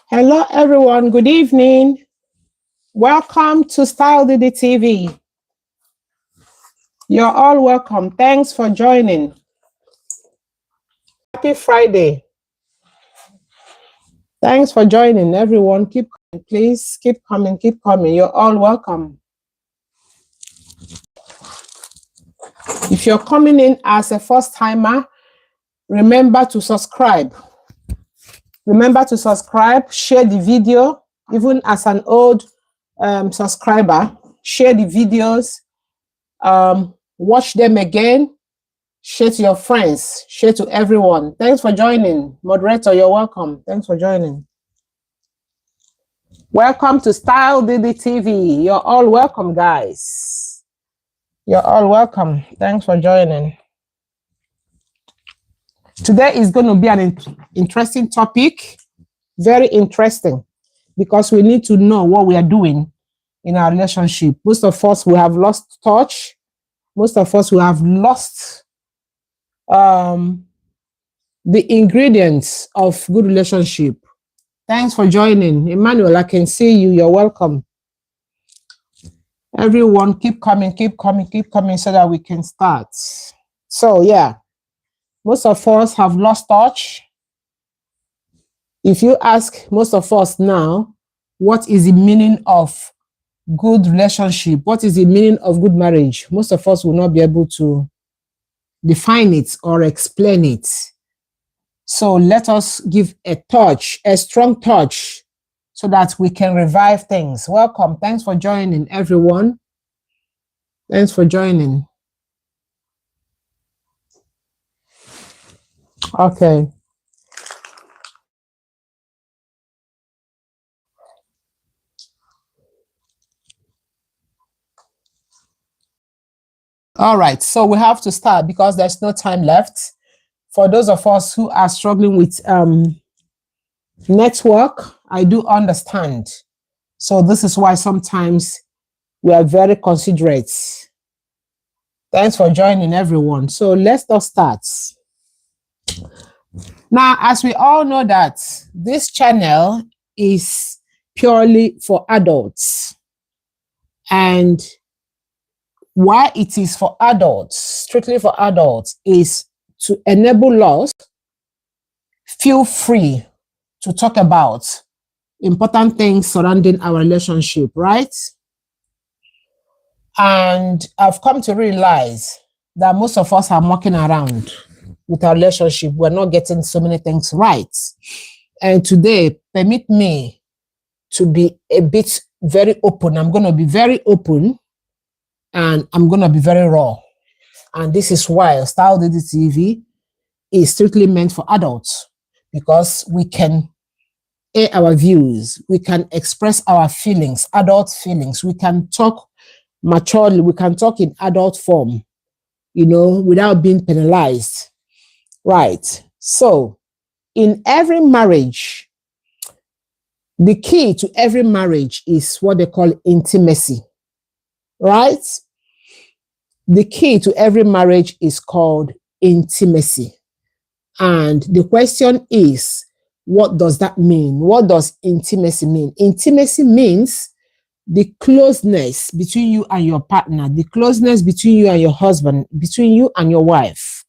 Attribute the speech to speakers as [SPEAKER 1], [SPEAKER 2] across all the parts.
[SPEAKER 1] Hello, everyone. Good evening. Welcome to Style Didi TV. You're all welcome. Thanks for joining. Happy Friday. Thanks for joining, everyone. Keep coming, please. Keep coming, keep coming. You're all welcome. If you're coming in as a first timer, remember to subscribe. Remember to subscribe, share the video, even as an old subscriber, share the videos, watch them again, share to your friends, share to everyone. Thanks for joining. Moderator, you're welcome. Thanks for joining. Welcome to Style Didi TV. You're all welcome, guys. You're all welcome. Thanks for joining. Today is going to be an interesting topic. Very interesting, because we need to know what we are doing in our relationship. Most of us, we have lost touch. Most of us, we have lost the ingredients of good relationship. Thanks for joining. Emmanuel, I can see you. You're welcome. Everyone, keep coming, keep coming, keep coming so that we can start. So, yeah, most of us have lost touch. If you ask most of us now, what is the meaning of good relationship? What is the meaning of good marriage? Most of us will not be able to define it or explain it. So let us give a touch, a strong touch, so that we can revive things. Welcome. Thanks for joining, everyone. Thanks for joining. Okay. All right. So we have to start because there's no time left. For those of us who are struggling with network, I do understand. So this is why sometimes we are very considerate. Thanks for joining, everyone. So let's start. Now, as we all know that this channel is purely for adults. And why it is for adults, strictly for adults, is to enable us feel free to talk about important things surrounding our relationship, right? And I've come to realize that most of us are mucking around with our relationship. We're not getting so many things right. And today, permit me to be a bit very open. I'm going to be very open and I'm going to be very raw. And this is why Style Didi TV is strictly meant for adults, because we can air our views, we can express our feelings, adult feelings, we can talk maturely, we can talk in adult form, you know, without being penalized. Right. So, in every marriage, the key to every marriage is what they call intimacy. Right? The key to every marriage is called intimacy. And the question is, what does that mean? What does intimacy mean? Intimacy means the closeness between you and your partner, the closeness between you and your husband, between you and your wife,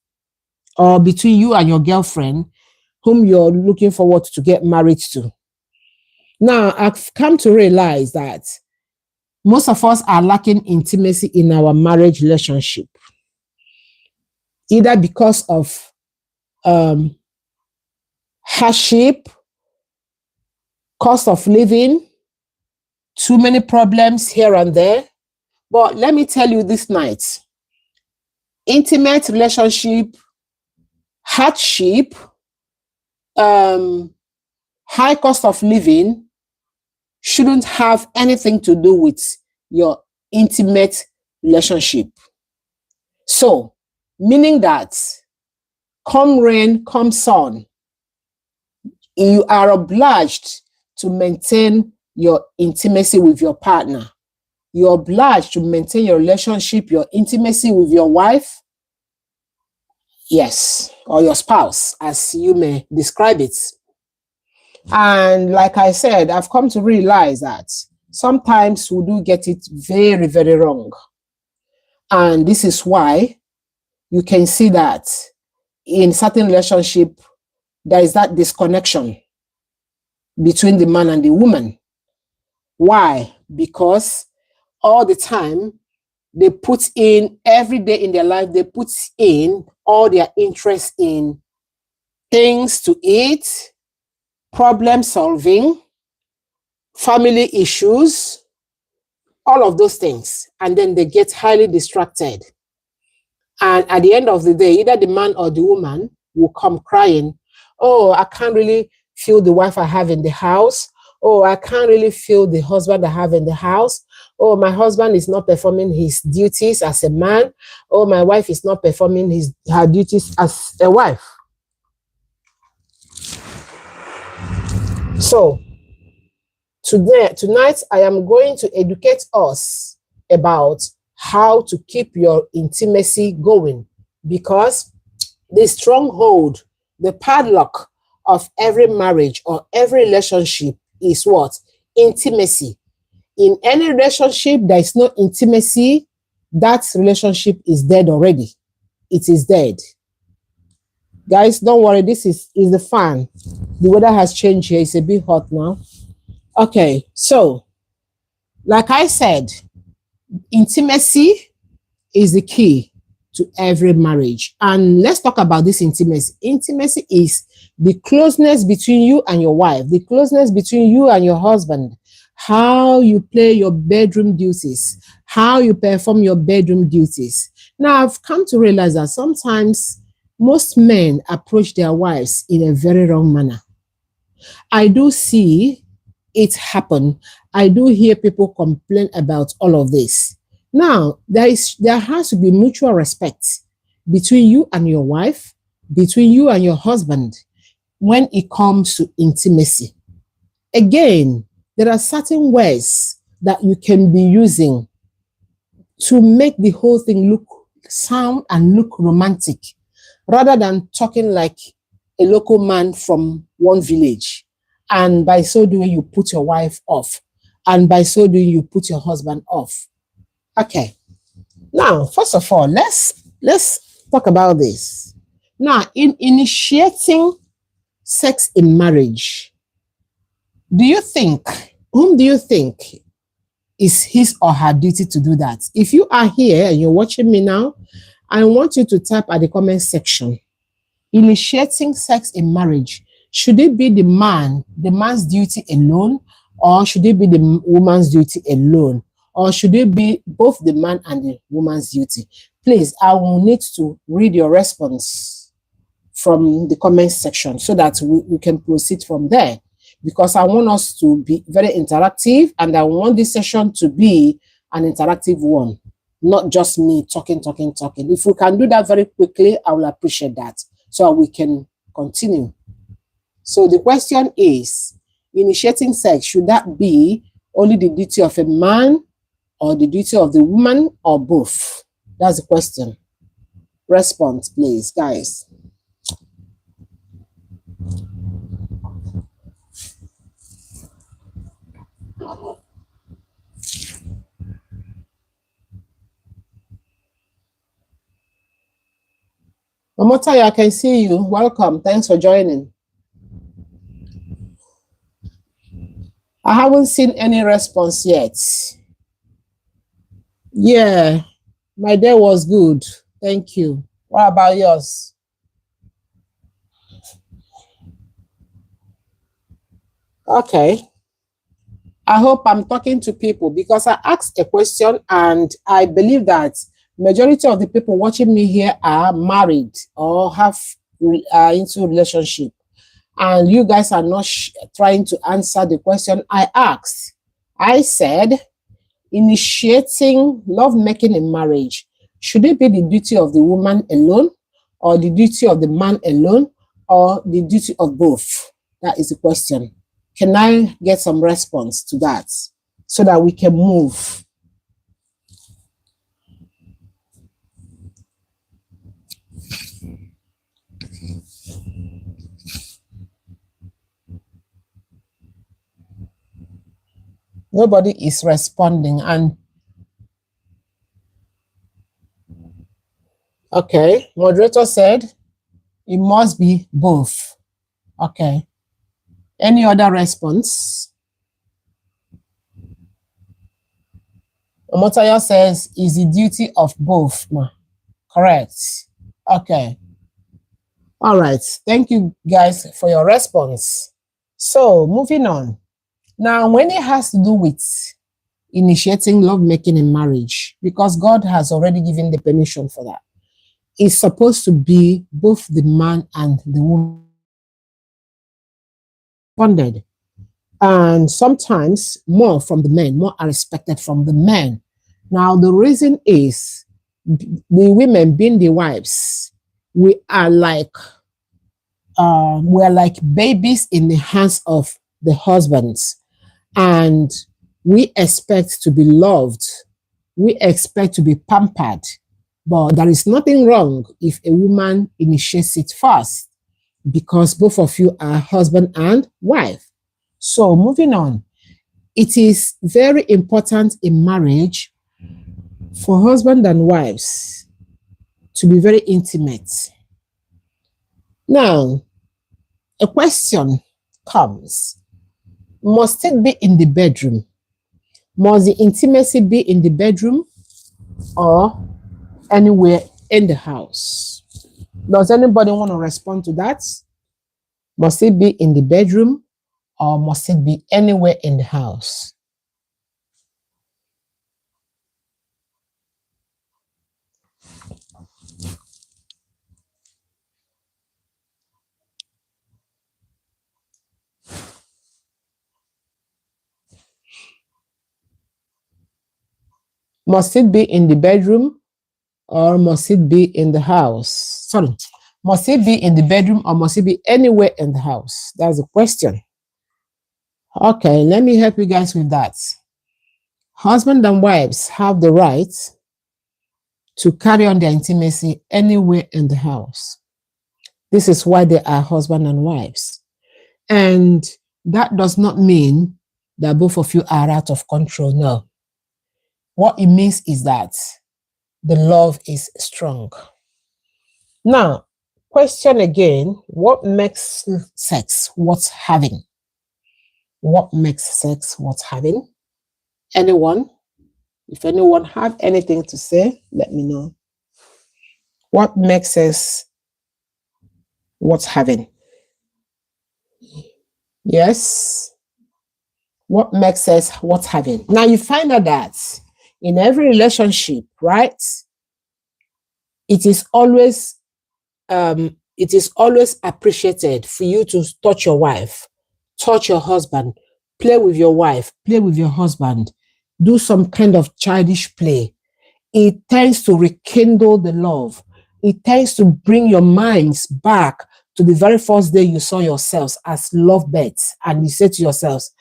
[SPEAKER 1] or between you and your girlfriend, whom you're looking forward to get married to. Now, I've come to realize that most of us are lacking intimacy in our marriage relationship, either because of hardship, cost of living, too many problems here and there. But let me tell you this night, intimate relationship, hardship, high cost of living shouldn't have anything to do with your intimate relationship. So, meaning that come rain, come sun, you are obliged to maintain your intimacy with your partner. You're obliged to maintain your relationship, your intimacy with your wife, Yes, or your spouse, as you may describe it. And like I said, I've come to realize that sometimes we do get it very, very wrong. And this is why you can see that in certain relationship, there is that disconnection between the man and the woman. Why? Because all the time they put in every day in their life, they put in all their interest in things to eat, problem solving, family issues, all of those things. And then they get highly distracted. And at the end of the day, either the man or the woman will come crying, oh, I can't really feel the wife I have in the house. Oh, I can't really feel the husband I have in the house. Oh, my husband is not performing his duties as a man. Oh, my wife is not performing her duties as a wife. So, tonight, I am going to educate us about how to keep your intimacy going, because the stronghold, the padlock of every marriage or every relationship is what? Intimacy. In any relationship, there is no intimacy, that relationship is dead already. It is dead. Guys, don't worry, this is the fan. The weather has changed here. It's a bit hot now. Okay, so like I said, intimacy is the key to every marriage. And let's talk about this intimacy. Intimacy is the closeness between you and your wife, the closeness between you and your husband, how you play your bedroom duties, how you perform your bedroom duties. Now, I've come to realize that sometimes most men approach their wives in a very wrong manner. I do see it happen. I do hear people complain about all of this. Now, there has to be mutual respect between you and your wife, between you and your husband when it comes to intimacy. Again, there are certain ways that you can be using to make the whole thing look sound and look romantic, rather than talking like a local man from one village. And by so doing, you put your wife off. And by so doing, you put your husband off. Okay. Now, first of all, let's talk about this. Now, in initiating sex in marriage, whom do you think is his or her duty to do that? If you are here and you're watching me now, I want you to type at the comment section, initiating sex in marriage, should it be the man's duty alone, or should it be the woman's duty alone? Or should it be both the man and the woman's duty? Please, I will need to read your response from the comment section so that we can proceed from there, because I want us to be very interactive, and I want this session to be an interactive one, not just me talking. If we can do that very quickly, I will appreciate that, so we can continue. So the question is, initiating sex, should that be only the duty of a man, or the duty of the woman, or both? That's the question. Response, please, guys. Omotaya, I can see you. Welcome. Thanks for joining. I haven't seen any response yet. Yeah, my day was good. Thank you. What about yours? Okay. I hope I'm talking to people, because I asked a question and I believe that majority of the people watching me here are married or have into a relationship. And you guys are not trying to answer the question I asked. I said, initiating lovemaking in marriage, should it be the duty of the woman alone, or the duty of the man alone, or the duty of both? That is the question. Can I get some response to that so that we can move? Nobody is responding. And okay, moderator said it must be both. Okay. Any other response? Omotayo says is the duty of both. Correct. Okay. All right. Thank you guys for your response. So moving on. Now, when it has to do with initiating lovemaking in marriage, because God has already given the permission for that, it's supposed to be both the man and the woman funded. And sometimes more from the men, more are expected from the men. Now, the reason is the women being the wives, we are like babies in the hands of the husbands, and we expect to be loved, we expect to be pampered, but there is nothing wrong if a woman initiates it first, because both of you are husband and wife. So moving on, it is very important in marriage for husband and wives to be very intimate. Now, a question comes. Must it be in the bedroom? Must the intimacy be in the bedroom or anywhere in the house? Does anybody want to respond to that? Must it be in the bedroom or must it be anywhere in the house? Must it be in the bedroom or must it be in the house? Sorry, must it be in the bedroom or must it be anywhere in the house? That's the question. Okay, let me help you guys with that. Husband and wives have the right to carry on their intimacy anywhere in the house. This is why they are husband and wives. And that does not mean that both of you are out of control. No. What it means is that the love is strong. Now, question again, what makes sex worth having? What makes sex worth having? Anyone? If anyone have anything to say, let me know. What makes sex worth having? Yes. What makes sex worth having? Now you find out that in every relationship, right? It is always appreciated for you to touch your wife, touch your husband, play with your wife, play with your husband, do some kind of childish play. It tends to rekindle the love. It tends to bring your minds back to the very first day you saw yourselves as lovebirds, and you said to yourselves,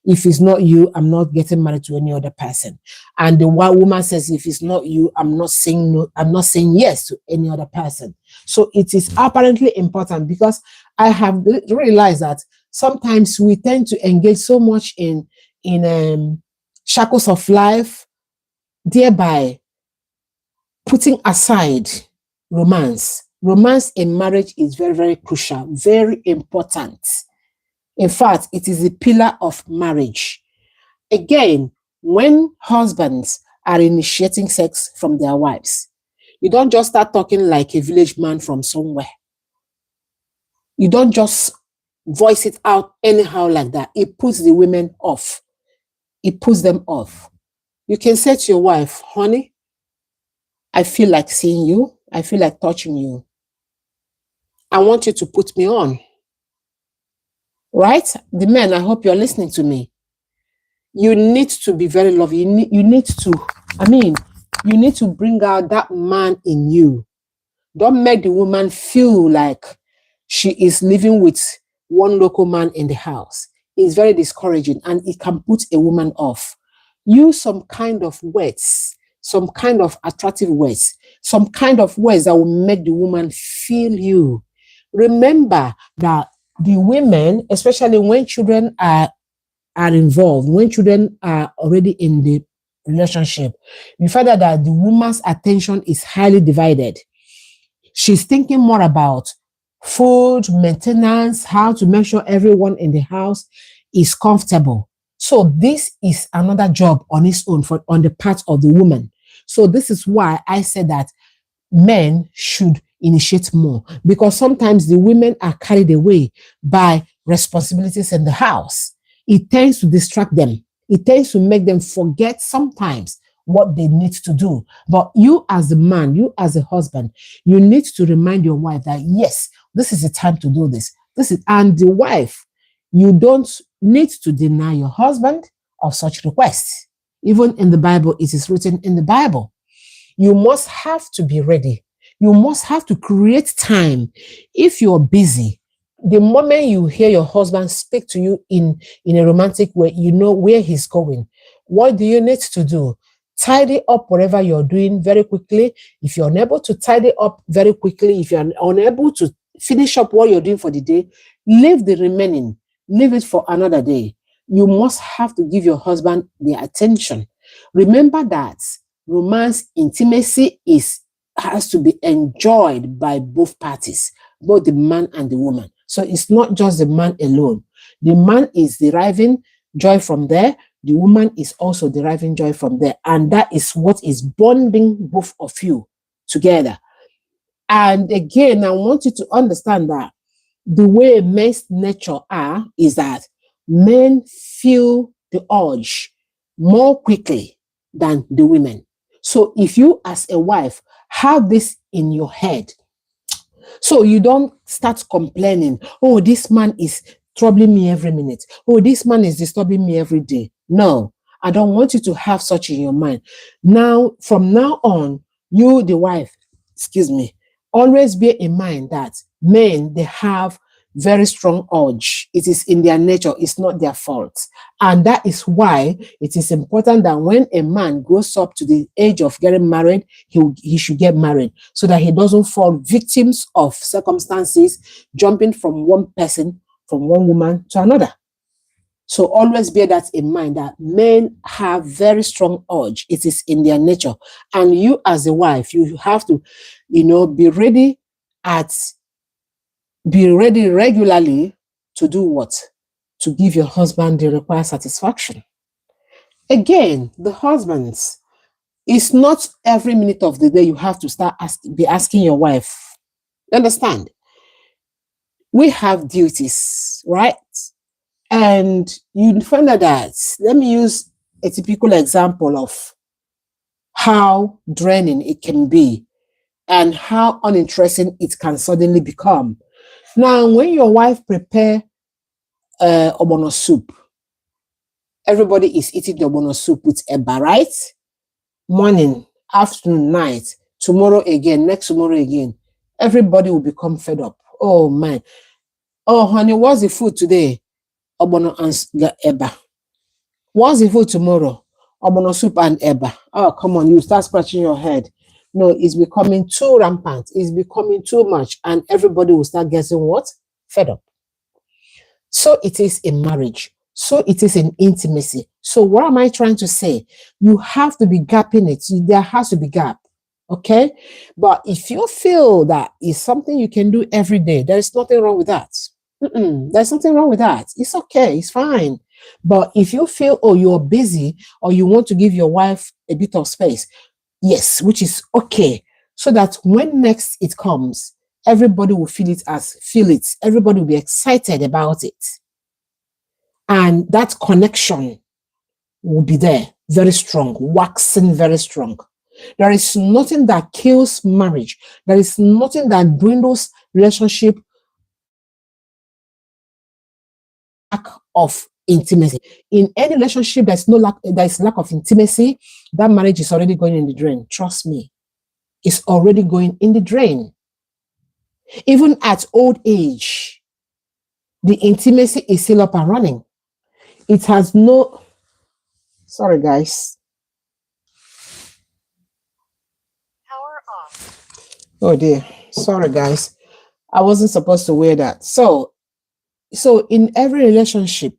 [SPEAKER 1] if it's not you, I'm not getting married to any other person. And the one woman says, if it's not you, I'm not saying no, I'm not saying yes to any other person. So it is apparently important, because I have realized that sometimes we tend to engage so much in shackles of life, thereby putting aside romance. Romance in marriage is very, very crucial, very important. In fact, it is the pillar of marriage. Again, when husbands are initiating sex from their wives, you don't just start talking like a village man from somewhere. You don't just voice it out anyhow like that. It puts the women off. It puts them off. You can say to your wife, honey, I feel like seeing you. I feel like touching you. I want you to put me on. Right? The men, I hope you're listening to me. You need to be very loving. You need to bring out that man in you. Don't make the woman feel like she is living with one local man in the house. It's very discouraging and it can put a woman off. Use some kind of words, some kind of attractive words, some kind of words that will make the woman feel you. Remember that the women, especially when children are are involved, when children are already in the relationship, you find out that the woman's attention is highly divided. She's thinking more about food, maintenance, how to make sure everyone in the house is comfortable. So this is another job on its own on the part of the woman. So this is why I said that men should initiate more, because sometimes the women are carried away by responsibilities in the house. It tends to distract them. It tends to make them forget sometimes what they need to do. But you as a man, you as a husband, you need to remind your wife that yes, this is the time to do this. And the wife, you don't need to deny your husband of such requests. Even in the Bible, it is written in the Bible. You must have to be ready. You must have to create time. If you're busy, the moment you hear your husband speak to you in a romantic way, you know where he's going. What do you need to do? Tidy up whatever you're doing very quickly. If you're unable to tidy up very quickly, if you're unable to finish up what you're doing for the day, leave the remaining. Leave it for another day. You must have to give your husband the attention. Remember that romance, intimacy has to be enjoyed by both parties, both the man and the woman. So it's not just the man alone. The man is deriving joy from there. The woman is also deriving joy from there. And that is what is bonding both of you together. And again, I want you to understand that the way men's nature is that men feel the urge more quickly than the women. So if you as a wife have this in your head, so you don't start complaining, oh, this man is troubling me every minute. Oh, this man is disturbing me every day. No, I don't want you to have such in your mind. Now, from now on, you, the wife, always bear in mind that men, they have very strong urge. It is in their nature. It's not their fault. And that is why it is important that when a man grows up to the age of getting married, he should get married so that he doesn't fall victims of circumstances, jumping from one person, from one woman to another. So always bear that in mind, that men have very strong urge. It is in their nature. And you as a wife, you have to, be ready regularly to do what? To give your husband the required satisfaction. Again, the husbands, it's not every minute of the day you have to start asking your wife. You understand? We have duties, right? And you find out that, let me use a typical example of how draining it can be and how uninteresting it can suddenly become. Now, when your wife prepare ogbono soup, everybody is eating the ogbono soup with eba, right? Morning, afternoon, night, tomorrow again, next tomorrow again. Everybody will become fed up. Oh, man. Oh, honey, what's the food today? Ogbono and eba. What's the food tomorrow? Ogbono soup and eba. Oh, come on, you start scratching your head. No, it's becoming too rampant. It's becoming too much. And everybody will start getting what? Fed up. So it is in marriage. So it is in intimacy. So what am I trying to say? You have to be gapping it. There has to be gap. Okay? But if you feel that is something you can do every day, there is nothing wrong with that. There's nothing wrong with that. It's okay. It's fine. But if you feel, oh, you're busy or you want to give your wife a bit of space, yes, which is okay. So that when next it comes, everybody will feel it. Everybody will be excited about it. And that connection will be there, very strong, waxing very strong. There is nothing that kills marriage. There is nothing that dwindles relationship of intimacy. In any relationship, there is lack of intimacy, that marriage is already going in the drain. Trust me. It's already going in the drain. Even at old age, the intimacy is still up and running. It has no... Sorry, guys. Power off. Oh, dear. Sorry, guys. I wasn't supposed to wear that. So in every relationship,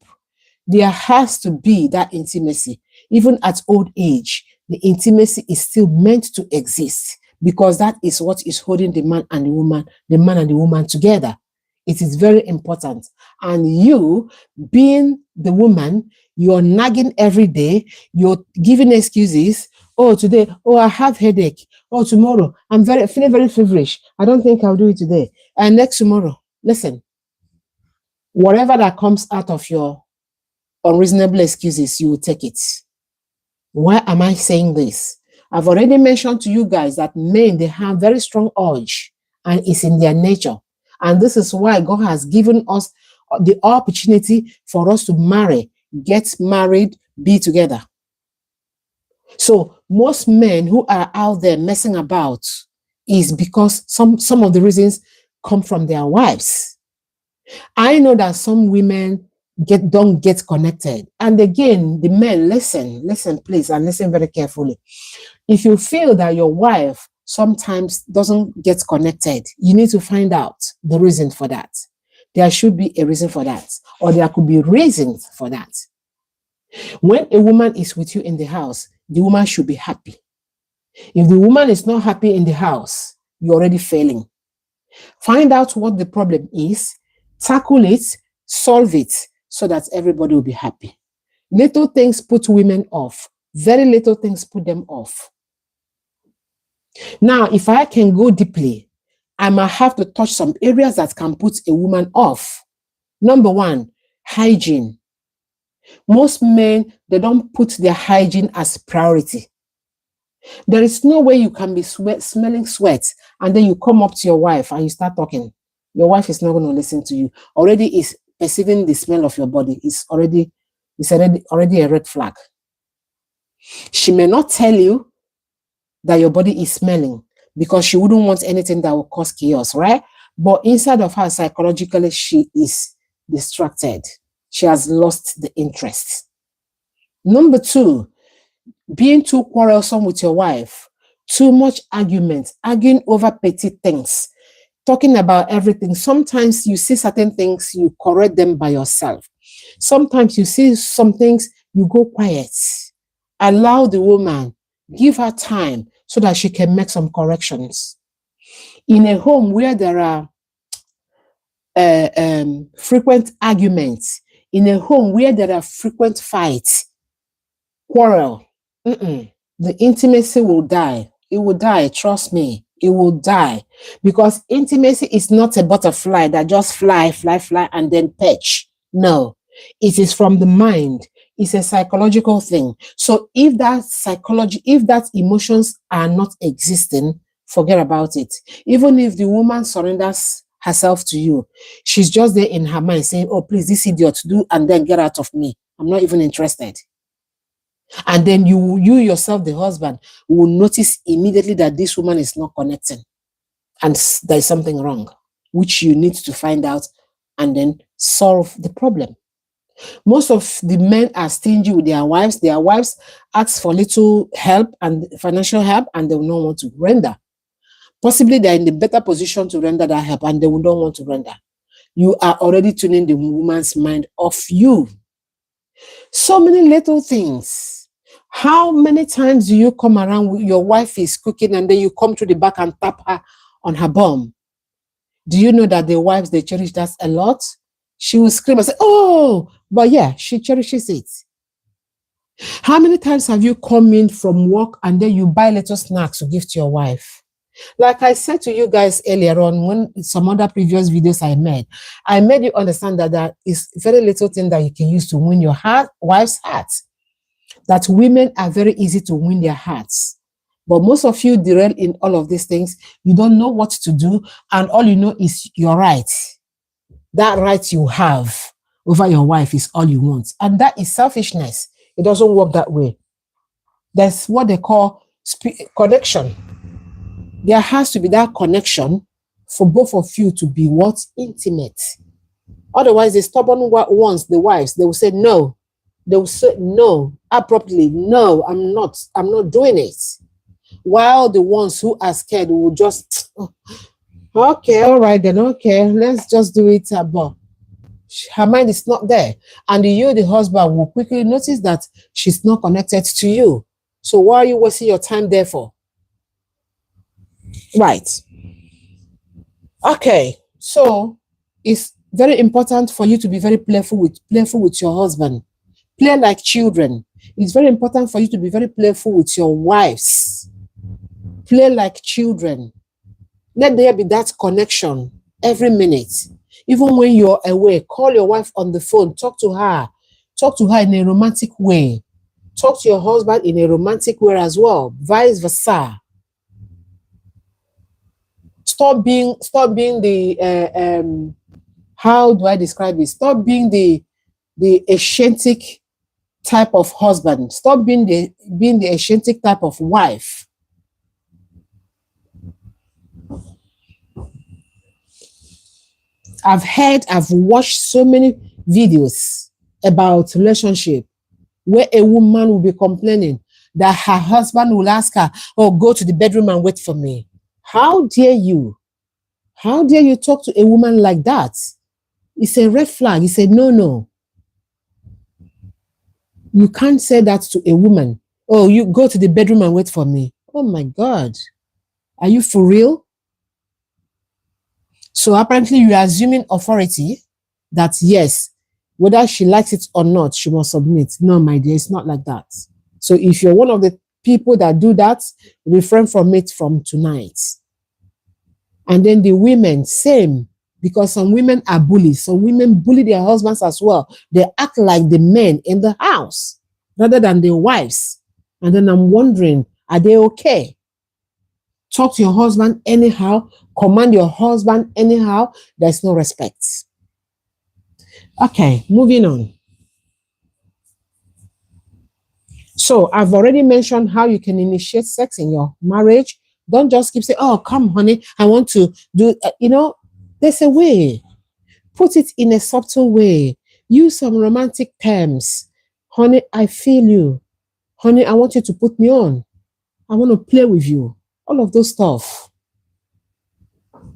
[SPEAKER 1] There has to be that intimacy. Even at old age, the intimacy is still meant to exist because that is what is holding the man and the woman together. It is very important. And you, being the woman, you're nagging every day, you're giving excuses. Oh, today, oh, I have headache. Oh, tomorrow, I'm feeling very feverish. I don't think I'll do it today. And next tomorrow, listen, whatever that comes out of your unreasonable excuses, you will take it. Why am I saying this? I've already mentioned to you guys that men, they have very strong urge and it's in their nature. And this is why God has given us the opportunity for us to marry, get married, be together. So most men who are out there messing about is because some of the reasons come from their wives. I know that some women don't get connected. And again, the men, listen, please, and listen very carefully. If you feel that your wife sometimes doesn't get connected, you need to find out the reason for that. There should be a reason for that, or there could be reasons for that. When a woman is with you in the house, the woman should be happy. If the woman is not happy in the house, you're already failing. Find out what the problem is, tackle it, solve it, so that everybody will be happy. Little things put women off. Very little things put them off. Now, if I can go deeply, I might have to touch some areas that can put a woman off. Number one, hygiene. Most men, they don't put their hygiene as priority. There is no way you can be smelling sweat and then you come up to your wife and you start talking. Your wife is not going to listen to you. Already is perceiving the smell of your body. It's already a red flag. She may not tell you that your body is smelling because she wouldn't want anything that will cause chaos, right? But inside of her, psychologically, she is distracted. She has lost the interest. Number two, being too quarrelsome with your wife, too much argument, arguing over petty things, talking about everything. Sometimes you see certain things, you correct them by yourself. Sometimes you see some things, you go quiet. Allow the woman, give her time so that she can make some corrections. In a home where there are frequent arguments, in a home where there are frequent fights, quarrel, the intimacy will die. It will die, trust me. It will die because intimacy is not a butterfly that just fly, and then perch. No, it is from the mind. It's a psychological thing. So if that emotions are not existing, forget about it. Even if the woman surrenders herself to you, she's just there in her mind saying, oh, please, this idiot, do, and then get out of me. I'm not even interested. And then you yourself, the husband, will notice immediately that this woman is not connecting. And there's something wrong, which you need to find out and then solve the problem. Most of the men are stingy with their wives. Their wives ask for little help and financial help, and they will not want to render. Possibly they're in the better position to render that help, and they will not want to render. You are already tuning the woman's mind off you. So many little things. How many times do you come around, your wife is cooking, and then you come to the back and tap her on her bum? Do you know that the wives, they cherish that a lot? She will scream and say, oh, but yeah, she cherishes it. How many times have you come in from work and then you buy little snacks to give to your wife? Like I said to you guys earlier on, when some other previous videos I made you understand that there is very little thing that you can use to win your wife's heart. That women are very easy to win their hearts. But most of you derail in all of these things. You don't know what to do, and all you know is your right. That right you have over your wife is all you want. And that is selfishness. It doesn't work that way. That's what they call connection. There has to be that connection for both of you to be what? Intimate. Otherwise, the stubborn ones, the wives, they will say no. They will say no, abruptly, no, I'm not doing it. While the ones who are scared will just, okay, all right then, okay, let's just do it. But her mind is not there. And you, the husband, will quickly notice that she's not connected to you. So why are you wasting your time there for? Right. Okay. So it's very important for you to be very playful with your husband. Play like children. It's very important for you to be very playful with your wives. Play like children. Let there be that connection every minute. Even when you're away, call your wife on the phone, talk to her. Talk to her in a romantic way. Talk to your husband in a romantic way as well, vice versa. Stop being the how do I describe it? Stop being the Asiatic type of husband. Stop being the Asiatic type of wife. I've watched so many videos about relationship where a woman will be complaining that her husband will ask her, oh, go to the bedroom and wait for me. How dare you? How dare you talk to a woman like that? It's a red flag. It's a no. You can't say that to a woman. Oh, you go to the bedroom and wait for me. Oh my God. Are you for real? So apparently you are assuming authority that yes, whether she likes it or not, she must submit. No, my dear, it's not like that. So if you're one of the people that do that, refrain from it from tonight. And then the women, same, because some women are bullies. Some women bully their husbands as well. They act like the men in the house rather than their wives. And then I'm wondering, are they okay? Talk to your husband anyhow. Command your husband anyhow. There's no respect. Okay, moving on. So I've already mentioned how you can initiate sex in your marriage. Don't just keep saying, oh, come, honey, I want to do, there's a way. Put it in a subtle way. Use some romantic terms. Honey, I feel you. Honey, I want you to put me on. I want to play with you. All of those stuff.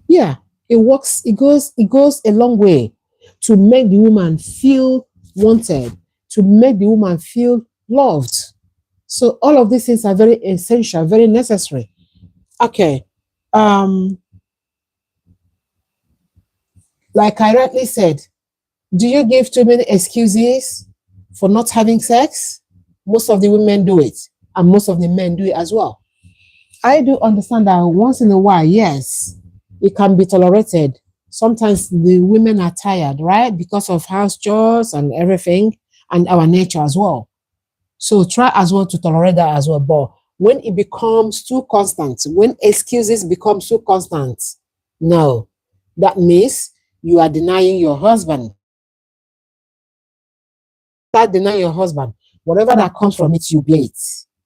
[SPEAKER 1] Yeah, it works. It goes a long way to make the woman feel wanted, to make the woman feel loved. So all of these things are very essential, very necessary. Okay. Like I rightly said, do you give too many excuses for not having sex? Most of the women do it, and most of the men do it as well. I do understand that once in a while, yes, it can be tolerated. Sometimes the women are tired, right? Because of house chores and everything, and our nature as well. So try as well to tolerate that as well. But when it becomes too constant, when excuses become too constant, no, that means you are denying your husband. Start denying your husband. Whatever that comes from it, you bear it.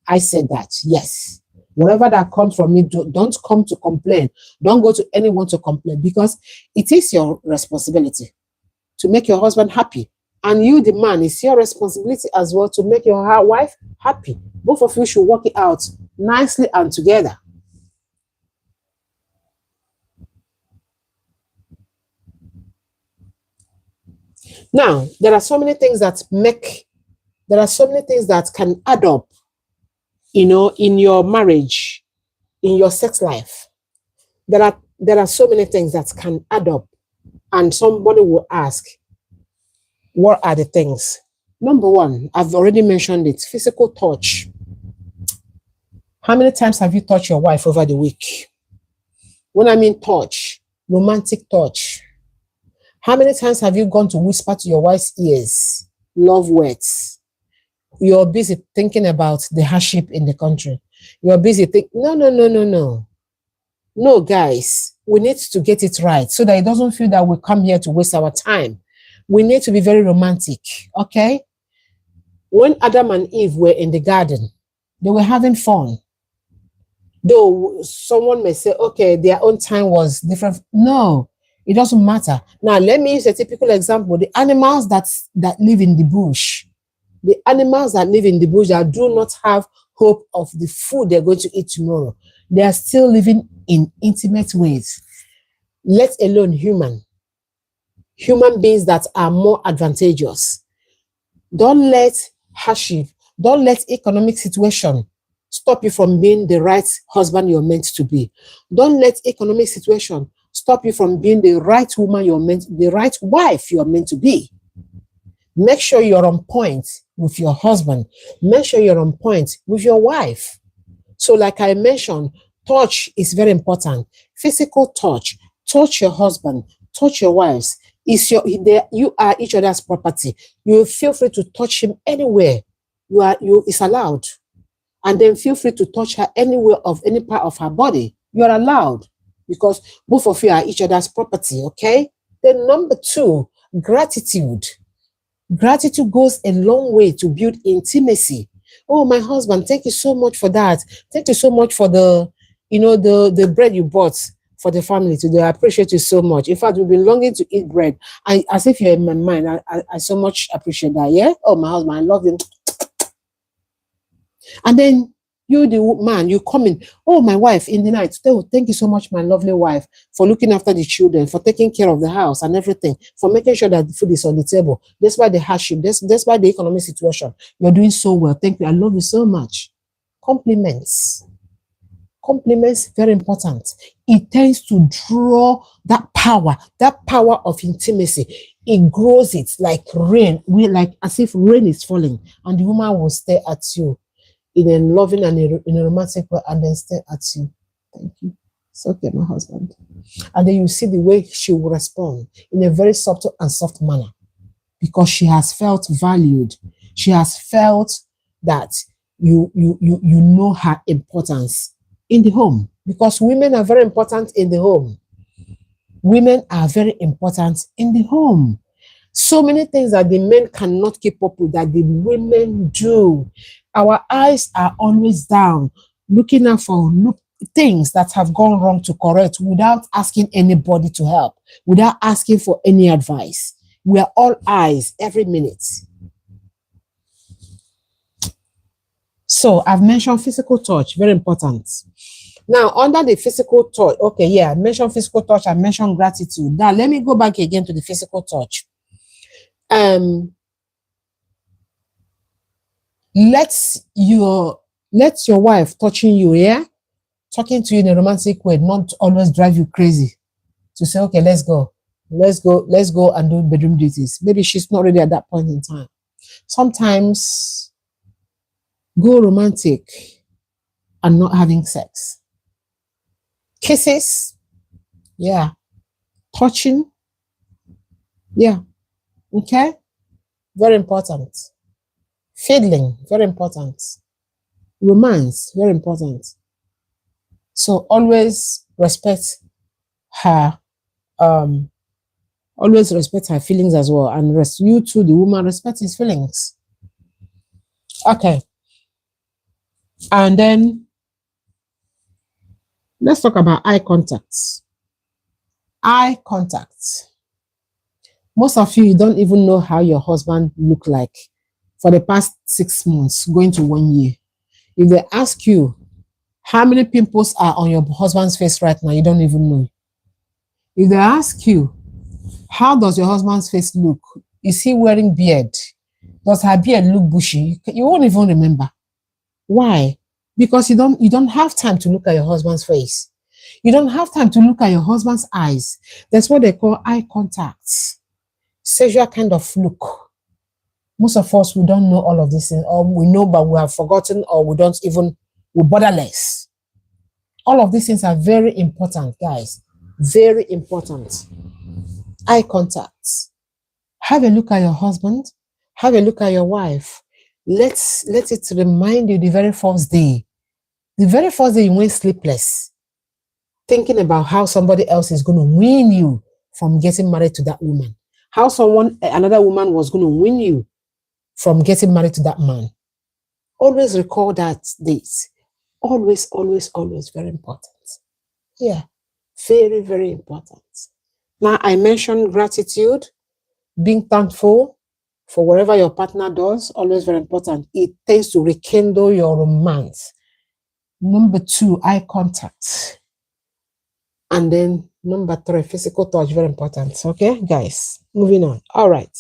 [SPEAKER 1] I said that, yes. Whatever that comes from it, don't come to complain. Don't go to anyone to complain, because it is your responsibility to make your husband happy. And you, the man, it's your responsibility as well to make your wife happy. Both of you should work it out nicely and together. Now, there are so many things that can add up, in your marriage, in your sex life. There are so many things that can add up, and somebody will ask, what are the things? Number one, I've already mentioned it, physical touch. How many times have you touched your wife over the week? When I mean touch, romantic touch. How many times have you gone to whisper to your wife's ears love words? You're busy thinking about the hardship in the country. You're busy thinking, no. No, guys, we need to get it right so that it doesn't feel that we come here to waste our time. We need to be very romantic, okay? When Adam and Eve were in the garden, they were having fun. Though someone may say, okay, their own time was different. No, it doesn't matter. Now, let me use a typical example. The animals that live in the bush, that do not have hope of the food they're going to eat tomorrow, they are still living in intimate ways, let alone human. human beings that are more advantageous. Don't let hardship, don't let economic situation stop you from being the right husband you're meant to be. Don't let economic situation stop you from being the right woman the right wife you're meant to be. Make sure you're on point with your husband. Make sure you're on point with your wife. So like I mentioned, touch is very important. Physical touch. Touch your husband. Touch your wives. You are each other's property. You feel free to touch him anywhere. It's allowed. And then feel free to touch her anywhere of any part of her body. You're allowed because both of you are each other's property, okay? Then number 2, gratitude. Gratitude goes a long way to build intimacy. Oh, my husband, thank you so much for that. Thank you so much for the bread you bought for the family today. I appreciate you so much. In fact, we've been longing to eat bread. As if you're in my mind, I so much appreciate that, yeah? Oh, my husband, I love him. And then you, the man, you come in. Oh, my wife, in the night. Oh, thank you so much, my lovely wife, for looking after the children, for taking care of the house and everything, for making sure that the food is on the table. Despite the hardship, despite the economic situation, you're doing so well. Thank you. I love you so much. Compliments. Compliments, very important. It tends to draw that power of intimacy. It grows it like rain, like as if rain is falling, and the woman will stare at you in a loving and in a romantic way, and then stare at you. Thank you. It's okay, my husband. And then you see the way she will respond in a very subtle and soft manner because she has felt valued. She has felt that you know her importance in the home, because women are very important in the home. Women are very important in the home. So many things that the men cannot keep up with that the women do. Our eyes are always down, looking out for things that have gone wrong to correct without asking anybody to help, without asking for any advice. We are all eyes every minute. So I've mentioned physical touch, very important. Now, under the physical touch, okay, yeah, I mentioned physical touch, I mentioned gratitude. Now, let me go back again to the physical touch. Let your wife touching you, yeah? Talking to you in a romantic way, not always drive you crazy. To say, okay, let's go and do bedroom duties. Maybe she's not ready at that point in time. Sometimes go romantic and not having sex. Kisses, yeah. Touching, yeah. Okay, very important. Fiddling, very important. Romance, very important. So always respect her, always respect her feelings as well, and you too, the woman, respect his feelings. Okay, and then let's talk about eye contact. Eye contact. Most of you don't even know how your husband look like for the past 6 months, going to 1 year. If they ask you how many pimples are on your husband's face right now, you don't even know. If they ask you, how does your husband's face look? Is he wearing beard? Does her beard look bushy? You won't even remember. Why? Because you don't have time to look at your husband's face. You don't have time to look at your husband's eyes. That's what they call eye contact. Sexual kind of look. Most of us, we don't know all of this, or we know but we have forgotten, or we're borderless. All of these things are very important, guys. Very important. Eye contact. Have a look at your husband. Have a look at your wife. Let it remind you the very first day. The very first day you went sleepless, thinking about how somebody else is going to win you from getting married to that woman. How another woman was going to win you from getting married to that man. Always recall that date. Always, always, always very important. Yeah, very, very important. Now, I mentioned gratitude, being thankful for whatever your partner does, always very important. It tends to rekindle your romance. Number 2, eye contact. And then number 3, physical touch, very important. Okay, guys, moving on. All right.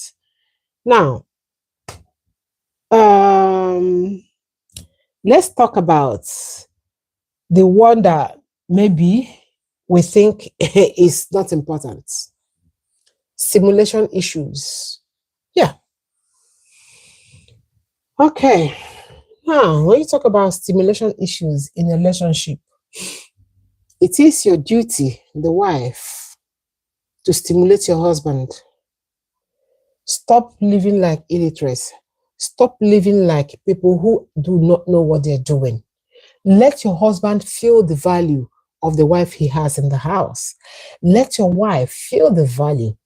[SPEAKER 1] Now, let's talk about the one that maybe we think is not important. Stimulation issues. Yeah. Okay. Now, when you talk about stimulation issues in a relationship, it is your duty, the wife, to stimulate your husband. Stop living like illiterates. Stop living like people who do not know what they're doing. Let your husband feel the value of the wife he has in the house. Let your wife feel the value.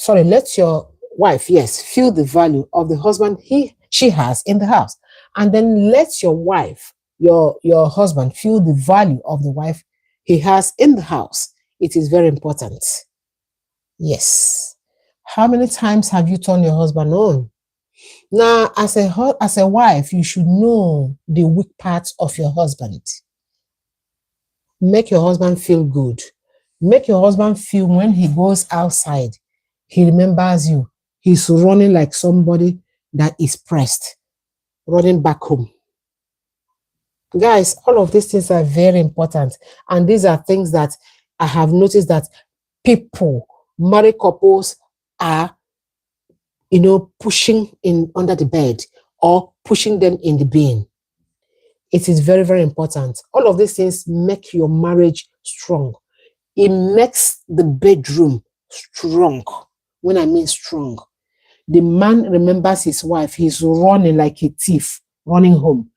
[SPEAKER 1] Let your wife, yes, feel the value of the husband she has in the house. And then let your wife, your husband, feel the value of the wife he has in the house. It is very important. Yes. How many times have you turned your husband on? Now, as a wife, you should know the weak parts of your husband. Make your husband feel good. Make your husband feel when he goes outside, he remembers you. He's running like somebody that is pressed, running back home. Guys, all of these things are very important. And these are things that I have noticed that people, married couples, are pushing in under the bed or pushing them in the bin. It is very, very important. All of these things make your marriage strong. It makes the bedroom strong. When I mean strong, the man remembers his wife. He's running like a thief, running home.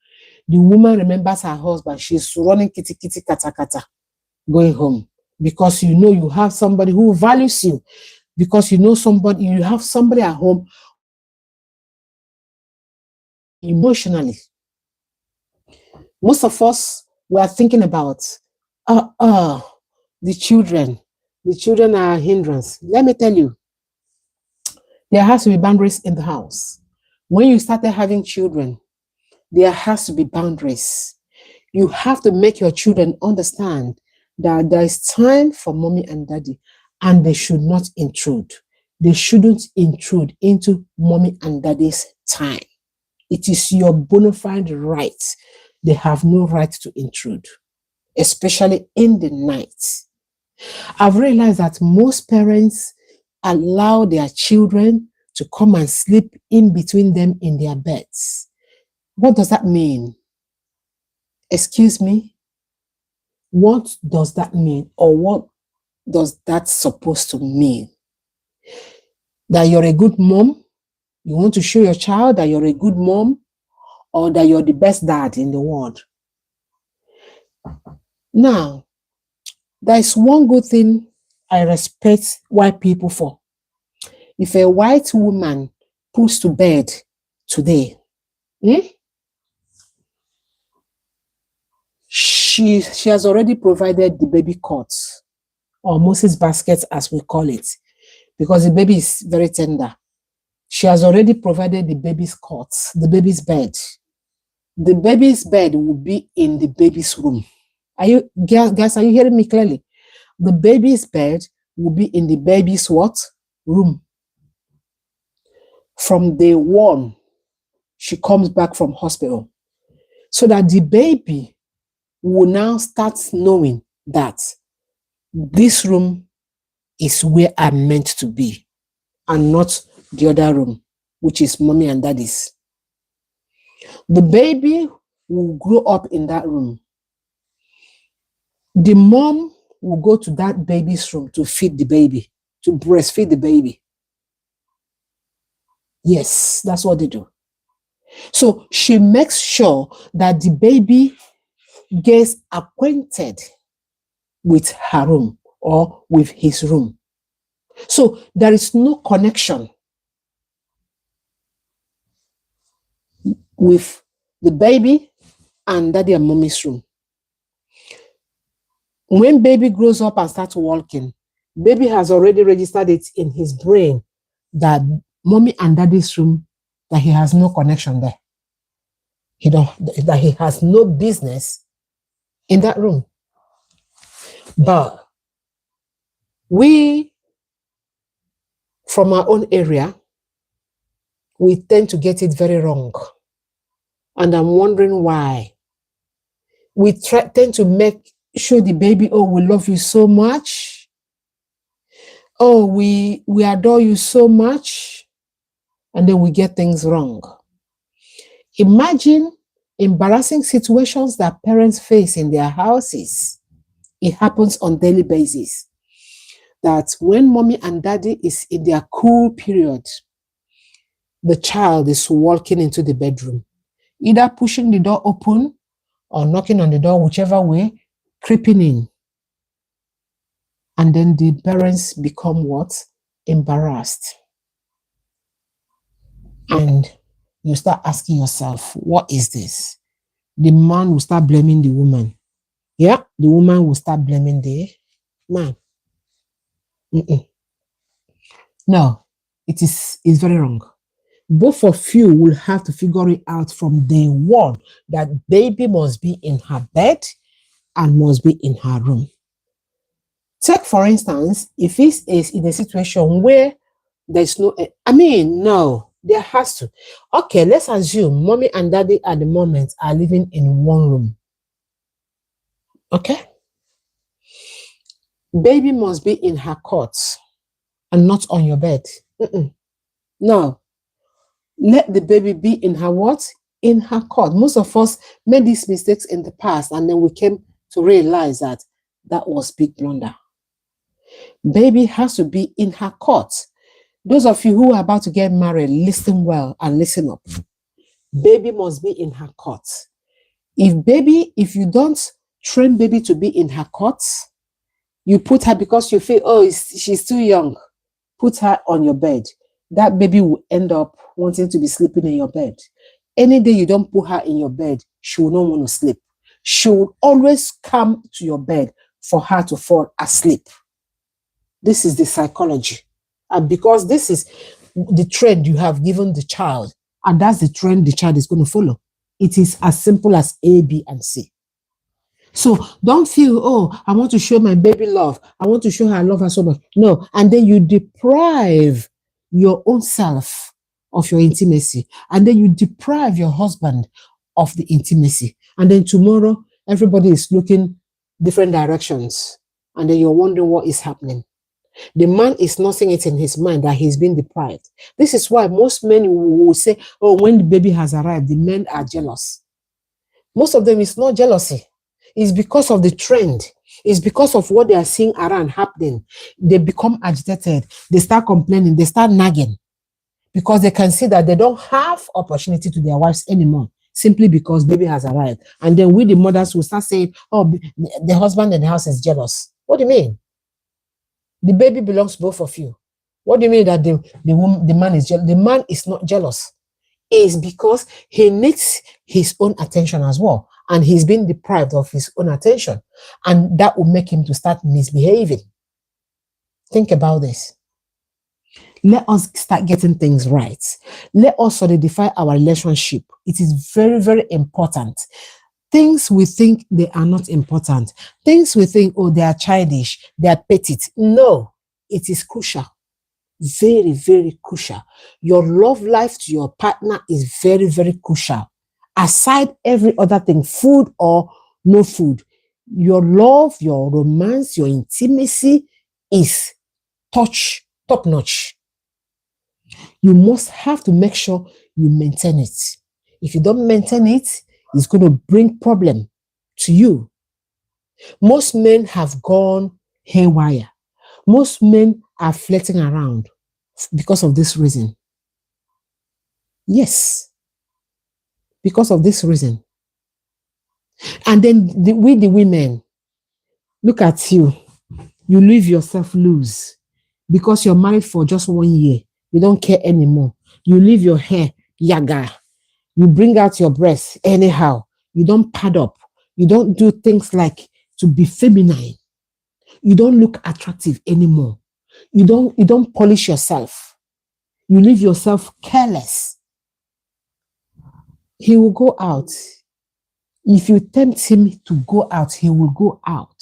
[SPEAKER 1] The woman remembers her husband. She's running kitty, kitty, kata, kata, going home. Because you have somebody who values you. Because you have somebody at home emotionally. Most of us, we are thinking about, the children. The children are a hindrance. Let me tell you, there has to be boundaries in the house. When you started having children, there has to be boundaries. You have to make your children understand that there is time for mommy and daddy, and they should not intrude. They shouldn't intrude into mommy and daddy's time. It is your bona fide right. They have no right to intrude, especially in the night. I've realized that most parents allow their children to come and sleep in between them in their beds. What does that mean? Excuse me? What does that mean? Or what does that supposed to mean? That you're a good mom? You want to show your child that you're a good mom? Or that you're the best dad in the world? Now, there is one good thing I respect white people for. If a white woman puts to bed today, she has already provided the baby cot, or Moses basket as we call it, because the baby is very tender. She has already provided the baby's cot, the baby's bed. The baby's bed will be in the baby's room. Are you guys, are you hearing me clearly? The baby's bed will be in the baby's what? Room. From day one, she comes back from hospital. So that the baby will now start knowing that this room is where I'm meant to be, and not the other room, which is mommy and daddy's. The baby will grow up in that room. The mom will go to that baby's room to feed the baby, to breastfeed the baby. Yes, that's what they do. So she makes sure that the baby gets acquainted with her room or with his room. So there is no connection with the baby and daddy and mommy's room. When baby grows up and starts walking, baby has already registered it in his brain that mommy and daddy's room, that he has no connection there. That he has no business in that room. But We, from our own area, we tend to get it very wrong. And I'm wondering why. We tend to show the baby, oh, we love you so much. Oh, we adore you so much. And then we get things wrong. Imagine embarrassing situations that parents face in their houses. It happens on daily basis. That when mommy and daddy is in their cool period, the child is walking into the bedroom, either pushing the door open or knocking on the door, whichever way, creeping in. And then the parents become what? Embarrassed. And you start asking yourself, what is this? The man will start blaming the woman. Yeah, the woman will start blaming the man. No, it's very wrong. Both of you will have to figure it out from day one that baby must be in her bed and must be in her room. Take, for instance, if it is in a situation where there's no, there has to. Okay, let's assume mommy and daddy at the moment are living in one room. Okay? Baby must be in her cot and not on your bed. No. Let the baby be in her what? In her cot. Most of us made these mistakes in the past, and then we came to realize that was big blunder. Baby has to be in her cot. Those of you who are about to get married, listen well and listen up. Baby must be in her cot. If you don't train baby to be in her cot, you put her because you feel, oh, she's too young, put her on your bed. That baby will end up wanting to be sleeping in your bed. Any day you don't put her in your bed, she will not want to sleep. She will always come to your bed for her to fall asleep. This is the psychology. And because this is the trend you have given the child, and that's the trend the child is going to follow. It is as simple as A, B, and C. So don't feel, oh, I want to show my baby love. I want to show her I love her so much. No. And then you deprive your own self of your intimacy. And then you deprive your husband of the intimacy. And then tomorrow, everybody is looking different directions. And then you're wondering what is happening. The man is not seeing it in his mind that he's been deprived. This is why most men will say, oh, when the baby has arrived, the men are jealous. Most of them, it's not jealousy. It's because of the trend. It's because of what they are seeing around happening. They become agitated. They start complaining. They start nagging because they can see that they don't have opportunity to their wives anymore simply because baby has arrived. And then we, the mothers, will start saying, oh, the husband in the house is jealous. What do you mean? The baby belongs to both of you. What do you mean that the man is jealous? The man is not jealous. It's because he needs his own attention as well. And he's been deprived of his own attention. And that will make him to start misbehaving. Think about this. Let us start getting things right. Let us solidify our relationship. It is very, very important. Things we think they are not important. Things we think, oh, they are childish, they are petty. No, it is crucial. Very, very crucial. Your love life to your partner is very, very crucial. Aside every other thing, food or no food, your love, your romance, your intimacy is top notch. You must have to make sure you maintain it. If you don't maintain it, it's going to bring problem to you. Most men have gone haywire. Most men are flirting around because of this reason. Yes, because of this reason. And then the women, look at you. You leave yourself loose because you're married for just 1 year. You don't care anymore. You leave your hair yaga. You bring out your breasts anyhow. You don't pad up. You don't do things like to be feminine. You don't look attractive anymore. You don't polish yourself. You leave yourself careless. He will go out. If you tempt him to go out, he will go out.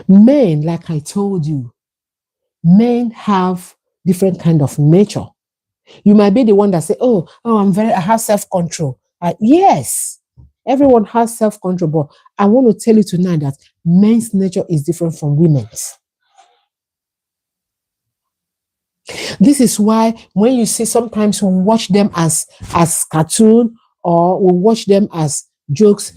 [SPEAKER 1] Men, like I told you, men have different kind of nature. You might be the one that say, I have self-control. Yes, everyone has self-control, but I want to tell you tonight that men's nature is different from women's. This is why when you see, sometimes we watch them as cartoon, or we watch them as jokes.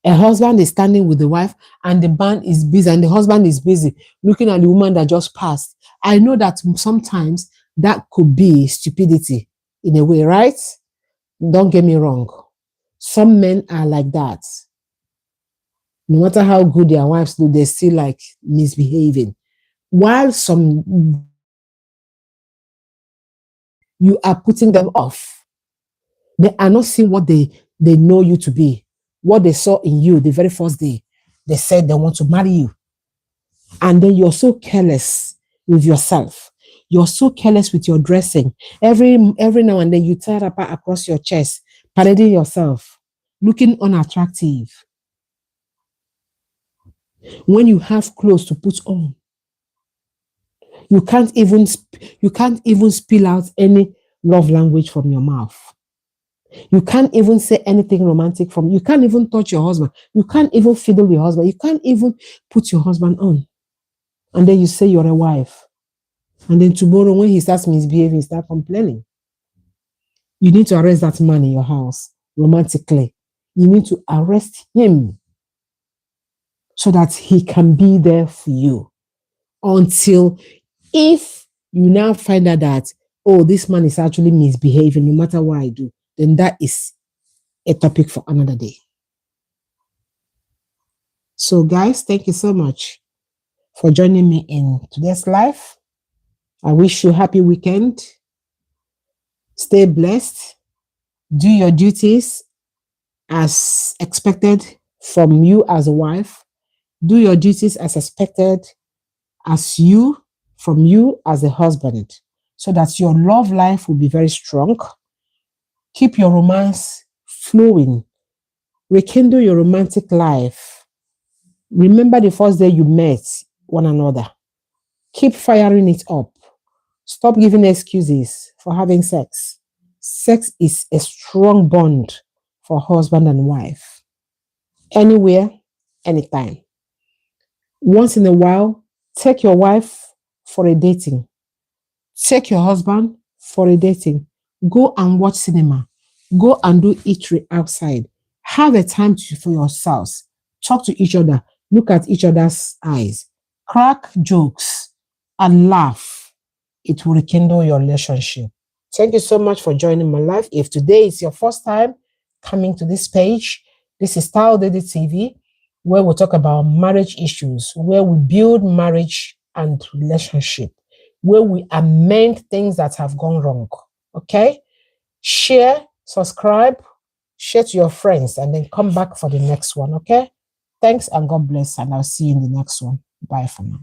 [SPEAKER 1] A husband is standing with the wife, and the man is busy, and the husband is busy looking at the woman that just passed. I know that sometimes that could be stupidity in a way, right? Don't get me wrong. Some men are like that. No matter how good their wives do, they still like misbehaving. While some, you are putting them off. They are not seeing what they know you to be, what they saw in you the very first day they said they want to marry you. And then you're so careless with yourself. You're so careless with your dressing. Every now and then you tie a wrapper across your chest, parading yourself, looking unattractive. When you have clothes to put on, you can't even spill out any love language from your mouth. You can't even say anything romantic from. You can't even touch your husband. You can't even fiddle your husband. You can't even put your husband on. And then you say you're a wife. And then tomorrow, when he starts misbehaving, you start complaining. You need to arrest that man in your house romantically. You need to arrest him so that he can be there for you. Until, if you now find out that, this man is actually misbehaving no matter what I do, then that is a topic for another day. So guys, thank you so much for joining me in today's live. I wish you a happy weekend. Stay blessed. Do your duties as expected from you as a wife. Do your duties as expected from you as a husband, so that your love life will be very strong. Keep your romance flowing. Rekindle your romantic life. Remember the first day you met one another. Keep firing it up. Stop giving excuses for having sex. Sex is a strong bond for husband and wife. Anywhere, anytime. Once in a while, take your wife for a dating. Take your husband for a dating. Go and watch cinema. Go and do eatery outside. Have a time for yourselves. Talk to each other. Look at each other's eyes. Crack jokes and laugh. It will rekindle your relationship. Thank you so much for joining my live. If today is your first time coming to this page, this is Style Daddy TV, where we talk about marriage issues, where we build marriage and relationship, where we amend things that have gone wrong. Okay? Share, subscribe, share to your friends, and then come back for the next one. Okay? Thanks and God bless, and I'll see you in the next one. Bye for now.